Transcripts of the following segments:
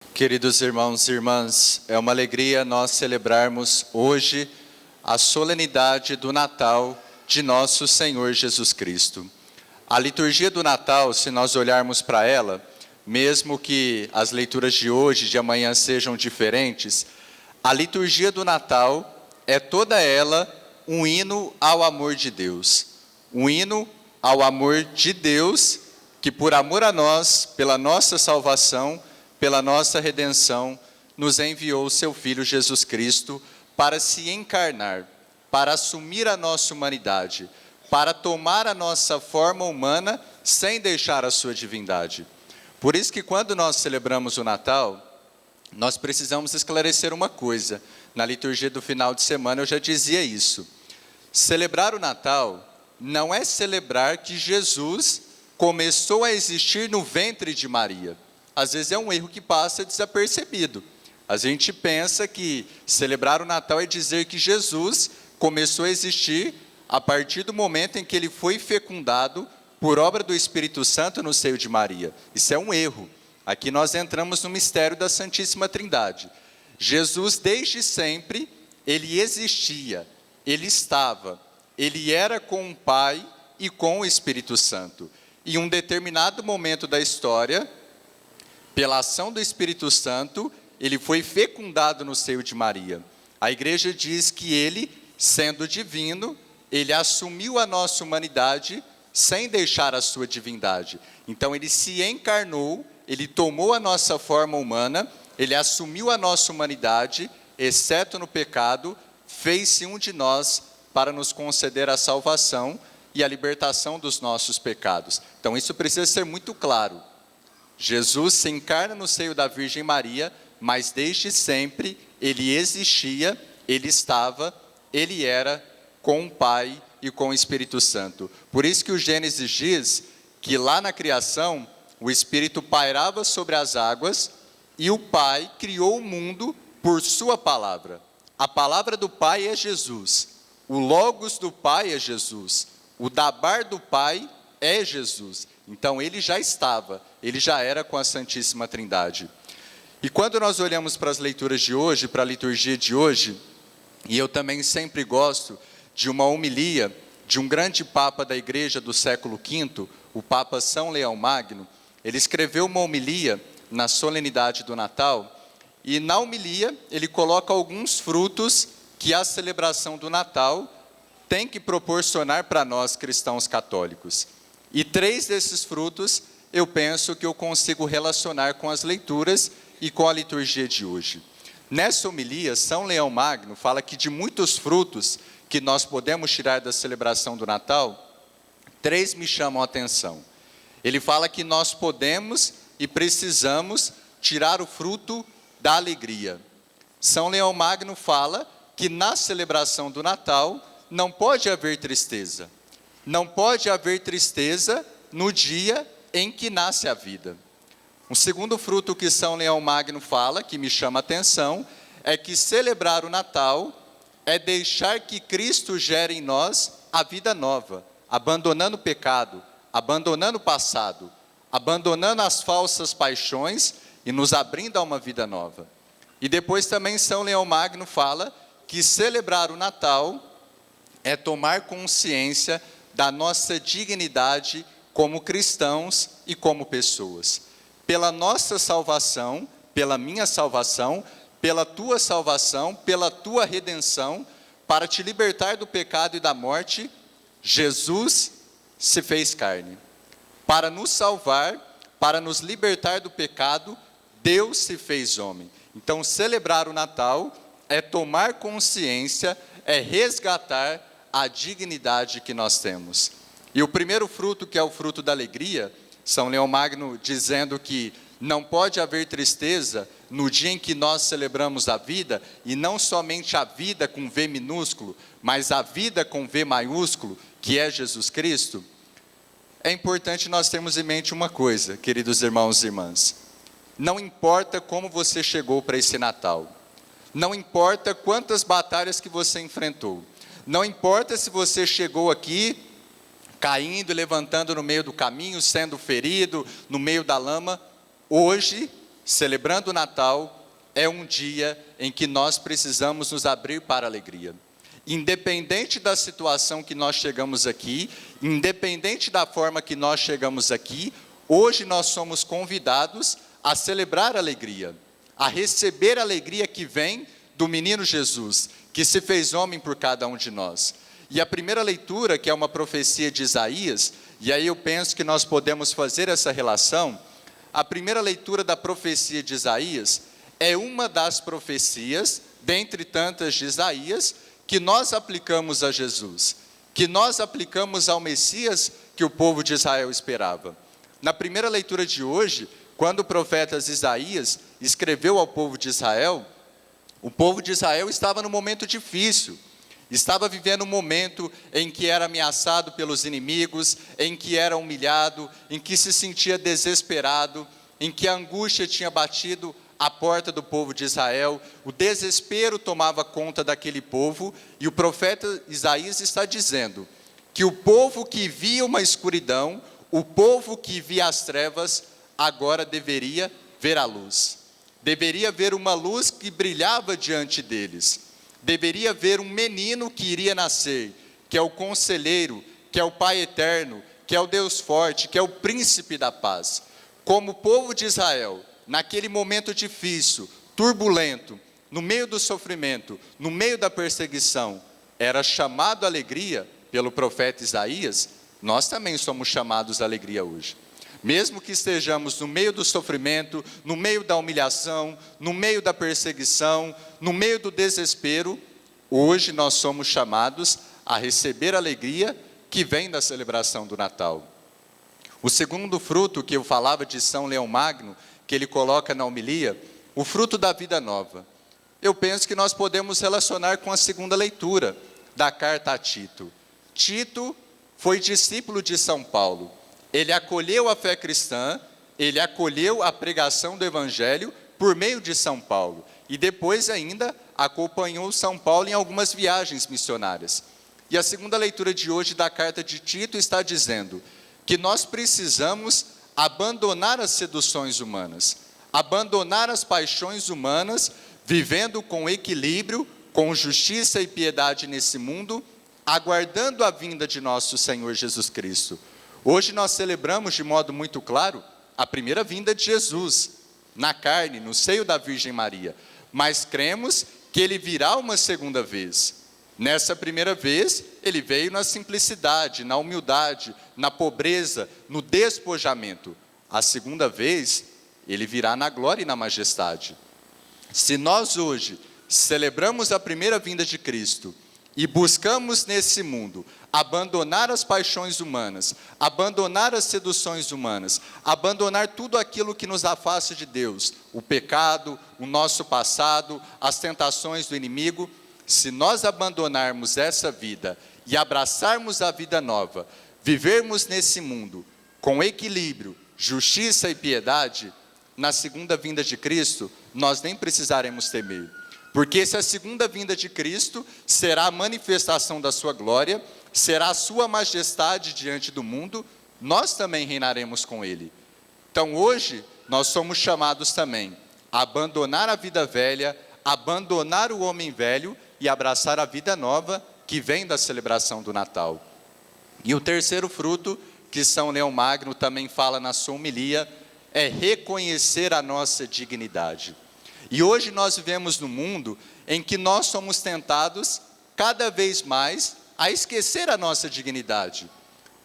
Queridos irmãos e irmãs, é uma alegria nós celebrarmos hoje a solenidade do Natal de nosso Senhor Jesus Cristo. A liturgia do Natal, se nós olharmos para ela, mesmo que as leituras de hoje e de amanhã sejam diferentes, a liturgia do Natal é toda ela um hino ao amor de Deus. Um hino ao amor de Deus, que por amor a nós, pela nossa salvação, pela nossa redenção, nos enviou o seu Filho Jesus Cristo para se encarnar, para assumir a nossa humanidade, para tomar a nossa forma humana sem deixar a sua divindade. Por isso que quando nós celebramos o Natal, nós precisamos esclarecer uma coisa. Na liturgia do final de semana eu já dizia isso. Celebrar o Natal não é celebrar que Jesus começou a existir no ventre de Maria. Às vezes é um erro que passa desapercebido. A gente pensa que celebrar o Natal é dizer que Jesus começou a existir a partir do momento em que ele foi fecundado por obra do Espírito Santo no seio de Maria. Isso é um erro. Aqui nós entramos no mistério da Santíssima Trindade. Jesus, desde sempre, ele existia, ele estava, ele era com o Pai e com o Espírito Santo. Em um determinado momento da história, pela ação do Espírito Santo, ele foi fecundado no seio de Maria. A igreja diz que ele, sendo divino, ele assumiu a nossa humanidade sem deixar a sua divindade. Então ele se encarnou, ele tomou a nossa forma humana, ele assumiu a nossa humanidade, exceto no pecado, fez-se um de nós para nos conceder a salvação e a libertação dos nossos pecados. Então isso precisa ser muito claro. Jesus se encarna no seio da Virgem Maria, mas desde sempre ele existia, ele estava, ele era com o Pai e com o Espírito Santo. Por isso que o Gênesis diz que lá na criação o Espírito pairava sobre as águas e o Pai criou o mundo por sua palavra. A palavra do Pai é Jesus, o Logos do Pai é Jesus, o Dabar do Pai é Jesus. Então ele já estava, ele já era com a Santíssima Trindade. E quando nós olhamos para as leituras de hoje, para a liturgia de hoje, e eu também sempre gosto de uma homilia de um grande Papa da Igreja do século V, o Papa São Leão Magno. Ele escreveu uma homilia na solenidade do Natal, e na homilia ele coloca alguns frutos que a celebração do Natal tem que proporcionar para nós cristãos católicos. E 3 desses frutos eu penso que eu consigo relacionar com as leituras e com a liturgia de hoje. Nessa homilia, São Leão Magno fala que de muitos frutos que nós podemos tirar da celebração do Natal, 3 me chamam a atenção. Ele fala que nós podemos e precisamos tirar o fruto da alegria. São Leão Magno fala que na celebração do Natal não pode haver tristeza. Não pode haver tristeza no dia em que nasce a vida. Um segundo fruto que São Leão Magno fala, que me chama a atenção, é que celebrar o Natal é deixar que Cristo gere em nós a vida nova, abandonando o pecado, abandonando o passado, abandonando as falsas paixões e nos abrindo a uma vida nova. E depois também São Leão Magno fala que celebrar o Natal é tomar consciência da nossa dignidade como cristãos e como pessoas. Pela nossa salvação, pela minha salvação, pela tua salvação, pela tua redenção, para te libertar do pecado e da morte, Jesus se fez carne. Para nos salvar, para nos libertar do pecado, Deus se fez homem. Então, celebrar o Natal é tomar consciência, é resgatar a dignidade que nós temos. E o primeiro fruto, que é o fruto da alegria, São Leão Magno dizendo que não pode haver tristeza no dia em que nós celebramos a vida, e não somente a vida com V minúsculo, mas a vida com V maiúsculo, que é Jesus Cristo. É importante nós termos em mente uma coisa, queridos irmãos e irmãs. Não importa como você chegou para esse Natal, não importa quantas batalhas que você enfrentou, não importa se você chegou aqui caindo e levantando no meio do caminho, sendo ferido no meio da lama, hoje, celebrando o Natal, é um dia em que nós precisamos nos abrir para a alegria. Independente da situação que nós chegamos aqui, independente da forma que nós chegamos aqui, hoje nós somos convidados a celebrar a alegria, a receber a alegria que vem do menino Jesus, que se fez homem por cada um de nós. E a primeira leitura, que é uma profecia de Isaías, e aí eu penso que nós podemos fazer essa relação, a primeira leitura da profecia de Isaías é uma das profecias, dentre tantas de Isaías, que nós aplicamos a Jesus, que nós aplicamos ao Messias que o povo de Israel esperava. Na primeira leitura de hoje, quando o profeta Isaías escreveu ao povo de Israel, o povo de Israel estava num momento difícil, estava vivendo um momento em que era ameaçado pelos inimigos, em que era humilhado, em que se sentia desesperado, em que a angústia tinha batido a porta do povo de Israel, o desespero tomava conta daquele povo, e o profeta Isaías está dizendo que o povo que via uma escuridão, o povo que via as trevas, agora deveria ver a luz. Deveria ver uma luz que brilhava diante deles. Deveria ver um menino que iria nascer, que é o conselheiro, que é o Pai eterno, que é o Deus forte, que é o príncipe da paz. Como o povo de Israel, naquele momento difícil, turbulento, no meio do sofrimento, no meio da perseguição, era chamado à alegria pelo profeta Isaías, nós também somos chamados à alegria hoje. Mesmo que estejamos no meio do sofrimento, no meio da humilhação, no meio da perseguição, no meio do desespero, hoje nós somos chamados a receber a alegria que vem da celebração do Natal. O segundo fruto que eu falava de São Leão Magno, que ele coloca na homilia, o fruto da vida nova. Eu penso que nós podemos relacionar com a segunda leitura da carta a Tito. Tito foi discípulo de São Paulo. Ele acolheu a fé cristã, ele acolheu a pregação do Evangelho por meio de São Paulo. E depois ainda acompanhou São Paulo em algumas viagens missionárias. E a segunda leitura de hoje da carta de Tito está dizendo que nós precisamos abandonar as seduções humanas, abandonar as paixões humanas, vivendo com equilíbrio, com justiça e piedade nesse mundo, aguardando a vinda de nosso Senhor Jesus Cristo. Hoje nós celebramos de modo muito claro a primeira vinda de Jesus, na carne, no seio da Virgem Maria, mas cremos que ele virá uma segunda vez. Nessa primeira vez, ele veio na simplicidade, na humildade, na pobreza, no despojamento. A segunda vez, ele virá na glória e na majestade. Se nós hoje celebramos a primeira vinda de Cristo e buscamos nesse mundo abandonar as paixões humanas, abandonar as seduções humanas, abandonar tudo aquilo que nos afasta de Deus, o pecado, o nosso passado, as tentações do inimigo, se nós abandonarmos essa vida e abraçarmos a vida nova, vivermos nesse mundo com equilíbrio, justiça e piedade, na segunda vinda de Cristo, nós nem precisaremos temer. Porque se a segunda vinda de Cristo será a manifestação da sua glória, será a sua majestade diante do mundo, nós também reinaremos com ele. Então hoje, nós somos chamados também a abandonar a vida velha, abandonar o homem velho e abraçar a vida nova que vem da celebração do Natal. E o terceiro fruto, que São Leão Magno também fala na sua homilia, é reconhecer a nossa dignidade. E hoje nós vivemos num mundo em que nós somos tentados cada vez mais a esquecer a nossa dignidade.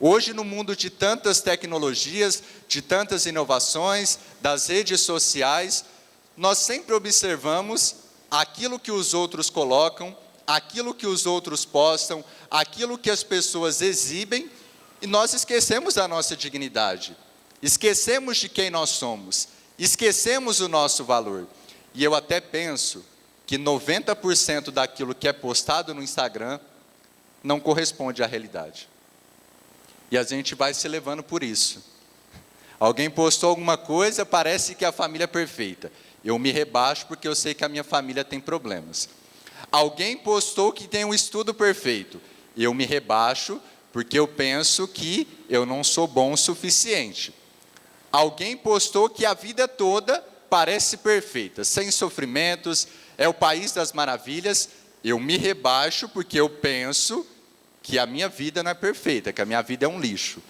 Hoje, no mundo de tantas tecnologias, de tantas inovações, das redes sociais, nós sempre observamos aquilo que os outros colocam, aquilo que os outros postam, aquilo que as pessoas exibem, e nós esquecemos da nossa dignidade, esquecemos de quem nós somos, esquecemos o nosso valor. E eu até penso que 90% daquilo que é postado no Instagram não corresponde à realidade. E a gente vai se levando por isso. Alguém postou alguma coisa, parece que a família é perfeita. Eu me rebaixo porque eu sei que a minha família tem problemas. Alguém postou que tem um estudo perfeito. Eu me rebaixo porque eu penso que eu não sou bom o suficiente. Alguém postou que a vida toda parece perfeita, sem sofrimentos, é o país das maravilhas, eu me rebaixo porque eu penso que a minha vida não é perfeita, que a minha vida é um lixo.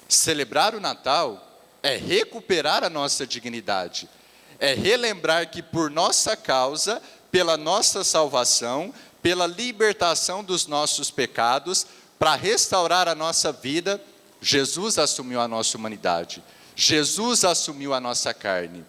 Celebrar o Natal é recuperar a nossa dignidade, é relembrar que por nossa causa, pela nossa salvação, pela libertação dos nossos pecados, para restaurar a nossa vida, Jesus assumiu a nossa humanidade, Jesus assumiu a nossa carne.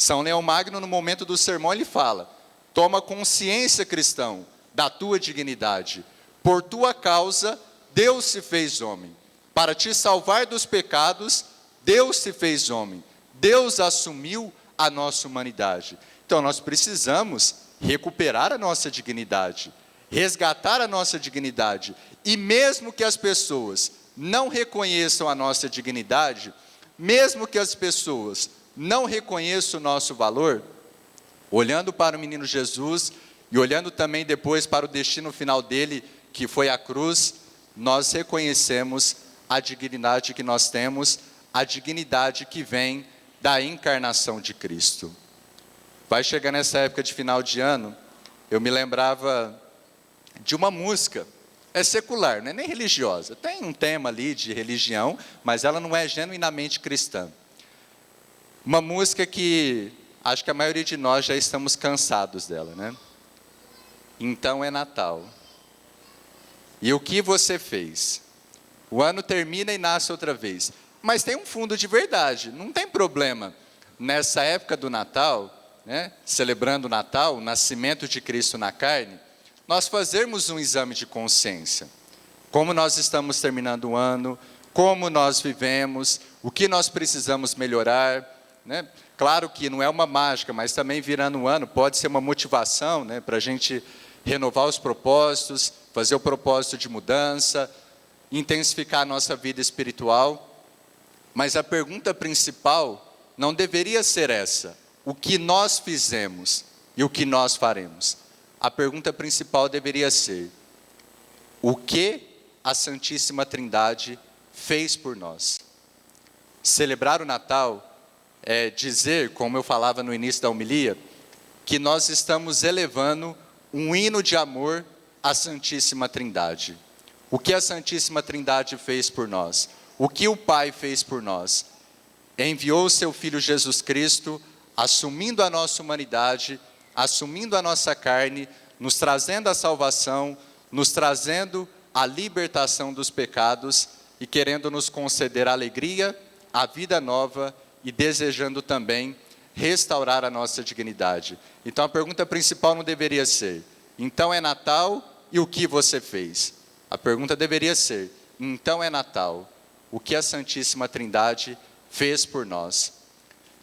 São Leão Magno, no momento do sermão, ele fala: toma consciência, cristão, da tua dignidade. Por tua causa, Deus se fez homem. Para te salvar dos pecados, Deus se fez homem. Deus assumiu a nossa humanidade. Então, nós precisamos recuperar a nossa dignidade, resgatar a nossa dignidade. E mesmo que as pessoas não reconheçam a nossa dignidade, mesmo que as pessoas não reconheçam o nosso valor, olhando para o menino Jesus e olhando também depois para o destino final dele, que foi a cruz, nós reconhecemos a dignidade que nós temos, a dignidade que vem da encarnação de Cristo. Vai chegar nessa época de final de ano, eu me lembrava de uma música, é secular, não é nem religiosa, tem um tema ali de religião, mas ela não é genuinamente cristã. Uma música que acho que a maioria de nós já estamos cansados dela, né? Então é Natal. E o que você fez? O ano termina e nasce outra vez. Mas tem um fundo de verdade, não tem problema. Nessa época do Natal, né, celebrando o Natal, o nascimento de Cristo na carne, nós fazermos um exame de consciência. Como nós estamos terminando o ano, como nós vivemos, o que nós precisamos melhorar, né? Claro que não é uma mágica, mas também virando o ano pode ser uma motivação, né, para a gente renovar os propósitos, fazer o propósito de mudança, intensificar a nossa vida espiritual. Mas a pergunta principal não deveria ser essa: o que nós fizemos e o que nós faremos. A pergunta principal deveria ser: o que a Santíssima Trindade fez por nós? Celebrar o Natal é dizer, como eu falava no início da homilia, que nós estamos elevando um hino de amor à Santíssima Trindade. O que a Santíssima Trindade fez por nós? O que o Pai fez por nós? Enviou o seu Filho Jesus Cristo, assumindo a nossa humanidade, assumindo a nossa carne, nos trazendo a salvação, nos trazendo a libertação dos pecados e querendo nos conceder a alegria, a vida nova e desejando também restaurar a nossa dignidade. Então a pergunta principal não deveria ser: então é Natal e o que você fez? A pergunta deveria ser: então é Natal, o que a Santíssima Trindade fez por nós?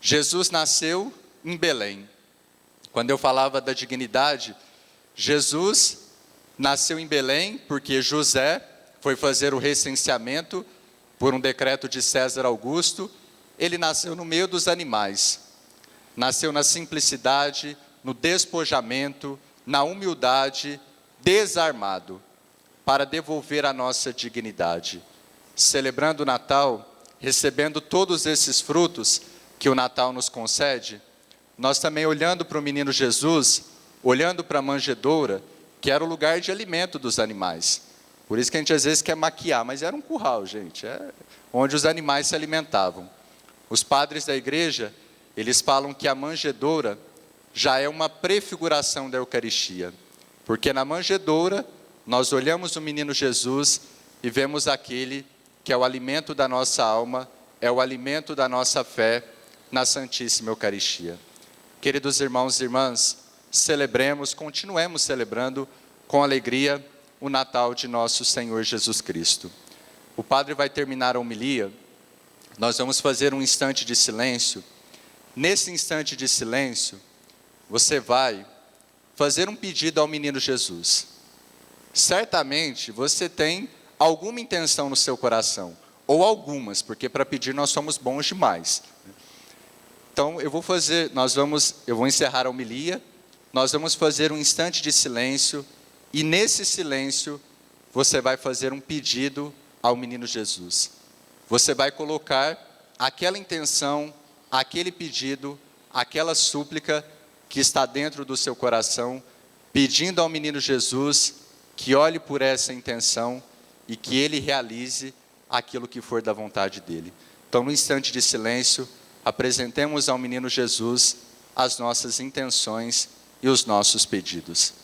Jesus nasceu em Belém. Quando eu falava da dignidade, Jesus nasceu em Belém porque José foi fazer o recenseamento por um decreto de César Augusto. Ele nasceu no meio dos animais, nasceu na simplicidade, no despojamento, na humildade, desarmado, para devolver a nossa dignidade. Celebrando o Natal, recebendo todos esses frutos que o Natal nos concede, nós também olhando para o menino Jesus, olhando para a manjedoura, que era o lugar de alimento dos animais. Por isso que a gente às vezes quer maquiar, mas era um curral, gente, onde os animais se alimentavam. Os padres da igreja, eles falam que a manjedoura já é uma prefiguração da Eucaristia, porque na manjedoura nós olhamos o menino Jesus e vemos aquele que é o alimento da nossa alma, é o alimento da nossa fé na Santíssima Eucaristia. Queridos irmãos e irmãs, celebremos, continuemos celebrando com alegria o Natal de nosso Senhor Jesus Cristo. O padre vai terminar a homilia, nós vamos fazer um instante de silêncio. Nesse instante de silêncio, você vai fazer um pedido ao menino Jesus. Certamente você tem alguma intenção no seu coração, ou algumas, porque para pedir nós somos bons demais. Então eu vou encerrar a homilia, nós vamos fazer um instante de silêncio, e nesse silêncio você vai fazer um pedido ao menino Jesus. Você vai colocar aquela intenção, aquele pedido, aquela súplica que está dentro do seu coração, pedindo ao menino Jesus que olhe por essa intenção e que ele realize aquilo que for da vontade dele. Então, no instante de silêncio, apresentemos ao menino Jesus as nossas intenções e os nossos pedidos.